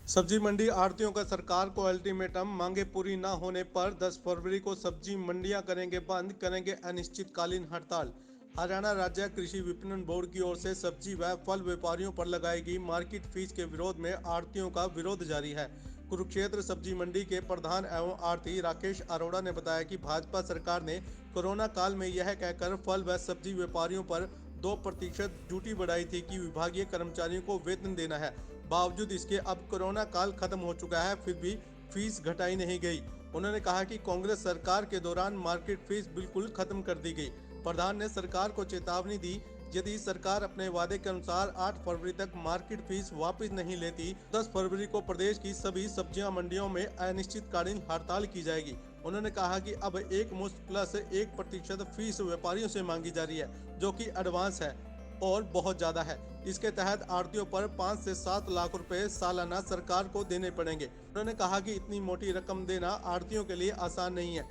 सब्जी मंडी आढ़तियों का सरकार को अल्टीमेटम, मांगे पूरी न होने पर 10 फरवरी को सब्जी मंडियां करेंगे बंद, करेंगे अनिश्चितकालीन हड़ताल। हरियाणा राज्य कृषि विपणन बोर्ड की ओर से सब्जी व फल व्यापारियों पर लगाई गई मार्केट फीस के विरोध में आढ़तियों का विरोध जारी है। कुरुक्षेत्र सब्जी मंडी के प्रधान एवं आढ़ती राकेश अरोड़ा ने बताया कि भाजपा सरकार ने कोरोना काल में यह कहकर फल व सब्जी व्यापारियों पर 2% ड्यूटी बढ़ाई थी कि विभागीय कर्मचारियों को वेतन देना है। बावजूद इसके अब कोरोना काल खत्म हो चुका है, फिर भी फीस घटाई नहीं गई। उन्होंने कहा कि कांग्रेस सरकार के दौरान मार्केट फीस बिल्कुल खत्म कर दी गई। प्रधान ने सरकार को चेतावनी दी, यदि सरकार अपने वादे के अनुसार 8 फरवरी तक मार्केट फीस वापस नहीं लेती, 10 फरवरी को प्रदेश की सभी सब्जियां मंडियों में अनिश्चितकालीन हड़ताल की जाएगी। उन्होंने कहा कि अब एक मुश्त प्लस 1% फीस व्यापारियों से मांगी जा रही है, जो कि एडवांस है और बहुत ज्यादा है। इसके तहत आढ़तियों पर 5 से 7 लाख रुपए सालाना सरकार को देने पड़ेंगे। उन्होंने कहा कि इतनी मोटी रकम देना आढ़तियों के लिए आसान नहीं है।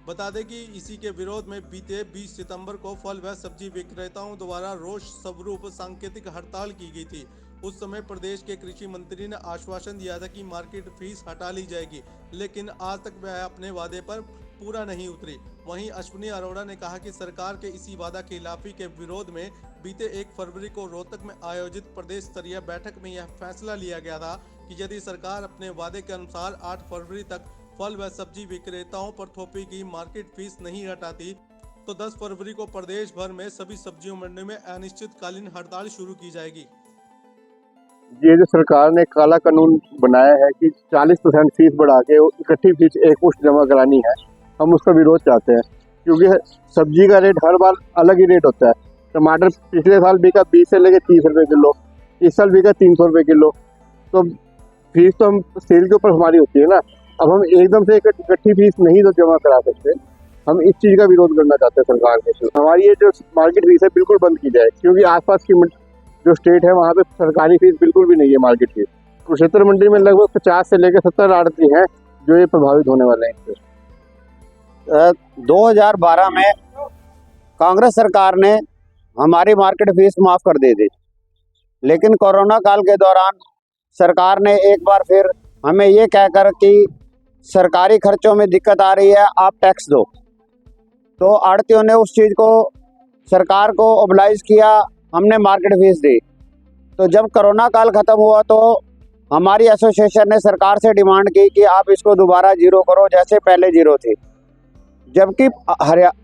बता दें कि इसी के विरोध में बीते 20 सितंबर को फल व सब्जी विक्रेताओं द्वारा रोष स्वरूप सांकेतिक हड़ताल की गई थी। उस समय प्रदेश के कृषि मंत्री ने आश्वासन दिया था कि मार्केट फीस हटा ली जाएगी, लेकिन आज तक वह अपने वादे पर पूरा नहीं उतरी। वहीं अश्विनी अरोड़ा ने कहा कि सरकार के इसी वादा खिलाफी के विरोध में बीते 1 फरवरी को रोहतक में आयोजित प्रदेश स्तरीय बैठक में यह फैसला लिया गया था कि यदि सरकार अपने वादे के अनुसार 8 फरवरी तक फल व सब्जी विक्रेताओं पर थोपी की मार्केट फीस नहीं हटाती, तो 10 फरवरी को प्रदेश भर में सभी सब्जियों मंडी में अनिश्चितकालीन हड़ताल शुरू की जाएगी। ये जो सरकार ने काला कानून बनाया है कि 40% फीस बढ़ा के इकट्ठी फीस एक मुश्त जमा करानी है, हम उसका विरोध चाहते हैं। क्योंकि सब्जी का रेट हर बार अलग ही रेट होता है। टमाटर पिछले साल बिका 20 से लेके 30 रुपए किलो, इस साल बिका 300 रुपए किलो। तो फीस तो हम सेल के ऊपर हमारी होती है ना। अब हम एकदम से इकट्ठी फीस नहीं तो जमा करा सकते। हम इस चीज का विरोध करना चाहते हैं सरकार के। हमारी ये जो मार्केट फीस है बिल्कुल बंद की जाए, क्योंकि आसपास की जो स्टेट है वहाँ पे सरकारी फीस बिल्कुल भी नहीं है मार्केट फीस। कुरुक्षेत्र मंडी में लगभग 50 से लेकर 70 आढ़ती हैं जो ये प्रभावित होने वाले हैं। 2012 में कांग्रेस सरकार ने हमारी मार्केट फीस माफ कर दी थी, लेकिन कोरोना काल के दौरान सरकार ने एक बार फिर हमें ये कहकर कि सरकारी खर्चों में दिक्कत आ रही है, आप टैक्स दो। तो आढ़तियों ने उस चीज़ को सरकार को ओबलाइज किया, हमने मार्केट फीस दी। तो जब कोरोना काल ख़त्म हुआ तो हमारी एसोसिएशन ने सरकार से डिमांड की कि आप इसको दोबारा जीरो करो जैसे पहले जीरो थी। जबकि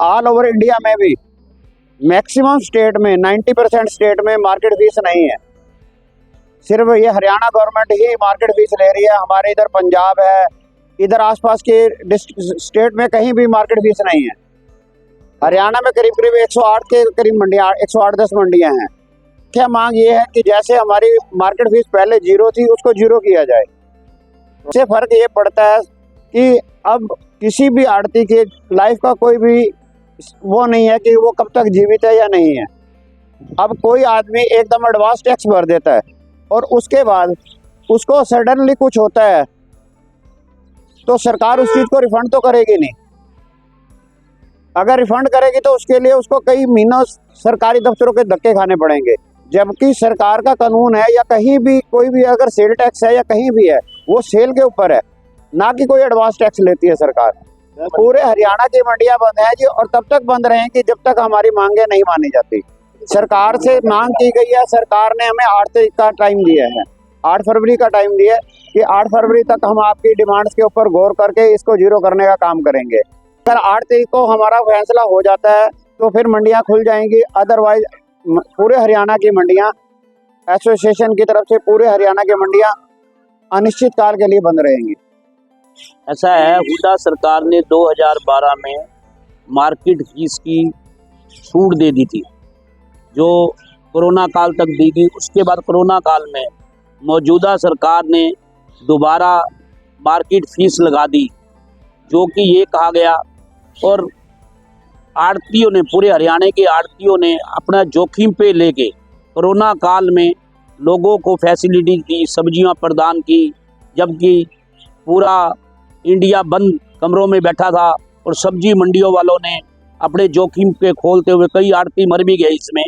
ऑल ओवर इंडिया में भी मैक्सिमम स्टेट में 90% स्टेट में मार्केट फीस नहीं है। सिर्फ ये हरियाणा गवर्नमेंट ही मार्केट फीस ले रही है। हमारे इधर पंजाब है, इधर आसपास के स्टेट में कहीं भी मार्केट फीस नहीं है। हरियाणा में करीब करीब 108 के करीब मंडियाँ, 108-10 मंडियाँ हैं। क्या मांग ये है कि जैसे हमारी मार्केट फीस पहले जीरो थी उसको जीरो किया जाए। इससे फर्क ये पड़ता है कि अब किसी भी आढ़ती के लाइफ का कोई भी वो नहीं है कि वो कब तक जीवित है या नहीं है। अब कोई आदमी एकदम एडवांस टैक्स भर देता है और उसके बाद उसको सडनली कुछ होता है तो सरकार उस चीज़ को रिफंड तो करेगी नहीं। अगर रिफंड करेगी तो उसके लिए उसको कई महीनों सरकारी दफ्तरों के धक्के खाने पड़ेंगे। जबकि सरकार का कानून है या कहीं भी कोई भी अगर सेल टैक्स है या कहीं भी है, वो सेल के ऊपर है, ना कि कोई एडवांस टैक्स लेती है सरकार। पूरे हरियाणा की मंडियां बंद हैं जी, और तब तक बंद रहेंगी जब तक हमारी मांगे नहीं मानी जाती। सरकार से मांग की गई है, सरकार ने हमें 8 तारीख का टाइम दिया है, 8 फरवरी का टाइम दिया है कि 8 फरवरी तक हम आपकी डिमांड्स के ऊपर गौर करके इसको जीरो करने का काम करेंगे। अगर 8 तारीख को हमारा फैसला हो जाता है तो फिर मंडियां खुल जाएंगी। अदरवाइज पूरे हरियाणा की मंडियां, एसोसिएशन की तरफ से पूरे हरियाणा की मंडियां अनिश्चित काल के लिए बंद रहेंगी। ऐसा है, हुड्डा सरकार ने 2012 में मार्केट फीस की छूट दे दी थी, जो कोरोना काल तक दी गई। उसके बाद कोरोना काल में मौजूदा सरकार ने दोबारा मार्केट फीस लगा दी, जो कि ये कहा गया, और आढ़तियों ने, पूरे हरियाणा के आढ़तियों ने अपना जोखिम पे लेके कोरोना काल में लोगों को फैसिलिटी दी, सब्जियां प्रदान की, जबकि पूरा इंडिया बंद कमरों में बैठा था और सब्जी मंडियों वालों ने अपने जोखिम पे खोलते हुए कई आढ़ती मर भी गए। इसमें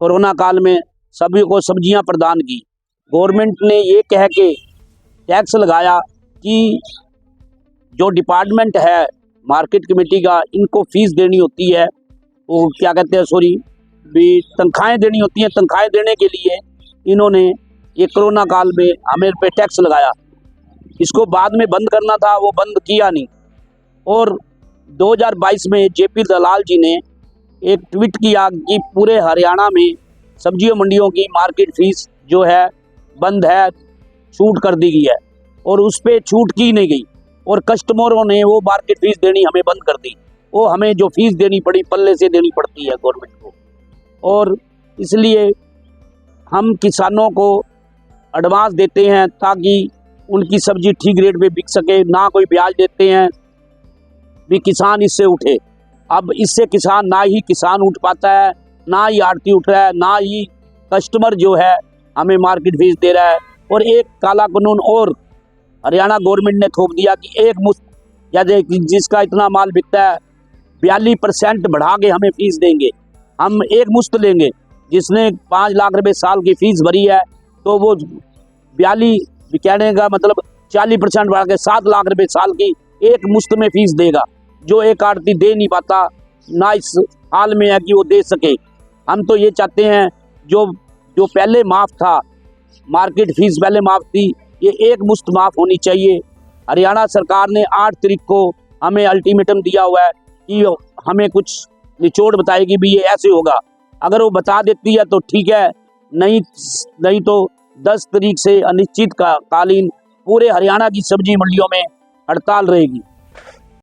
कोरोना काल में सभी को सब्जियां प्रदान की। गवर्नमेंट ने ये कह के टैक्स लगाया कि जो डिपार्टमेंट है मार्केट कमेटी का, इनको फीस देनी होती है, वो क्या कहते हैं, सॉरी, भी तनख्वाहें देनी होती हैं। तनख्वाहें देने के लिए इन्होंने ये कोरोना काल में हमें पे टैक्स लगाया। इसको बाद में बंद करना था, वो बंद किया नहीं। और 2022 में जेपी दलाल जी ने एक ट्वीट किया कि पूरे हरियाणा में सब्जियों मंडियों की मार्केट फीस जो है बंद है, छूट कर दी गई है। और उस पर छूट की नहीं गई और कस्टमरों ने वो मार्केट फीस देनी हमें बंद कर दी। वो हमें जो फीस देनी पड़ी पल्ले से देनी पड़ती है गवर्नमेंट को। और इसलिए हम किसानों को एडवांस देते हैं ताकि उनकी सब्जी ठीक रेट पे बिक सके, ना कोई ब्याज देते हैं भी किसान इससे उठे। अब इससे किसान ना ही किसान उठ पाता है, ना ही आड़ती उठ रहा है, ना ही कस्टमर जो है हमें मार्केट फीस दे रहा है। और एक काला कानून और हरियाणा गवर्नमेंट ने थोप दिया कि एक मुश्त, जैसे जिसका इतना माल बिकता है 42% बढ़ा के हमें फीस देंगे, हम एक मुश्त लेंगे। जिसने 5 लाख रुपए साल की फीस भरी है तो वो 42 कहने का मतलब 40% बढ़ा के 7 लाख रुपए साल की एक मुश्त में फीस देगा, जो एक आड़ती दे नहीं पाता, ना इस हाल में है कि वो दे सके। हम तो ये चाहते हैं जो पहले माफ़ था, मार्केट फीस पहले माफ़ थी, ये एक मुश्त माफ़ होनी चाहिए। हरियाणा सरकार ने 8 तारीख को हमें अल्टीमेटम दिया हुआ है कि हमें कुछ निचोड़ बताएगी भी ये ऐसे होगा। अगर वो बता देती है तो ठीक है, नहीं तो 10 तारीख से अनिश्चित कालीन पूरे हरियाणा की सब्जी मंडियों में हड़ताल रहेगी।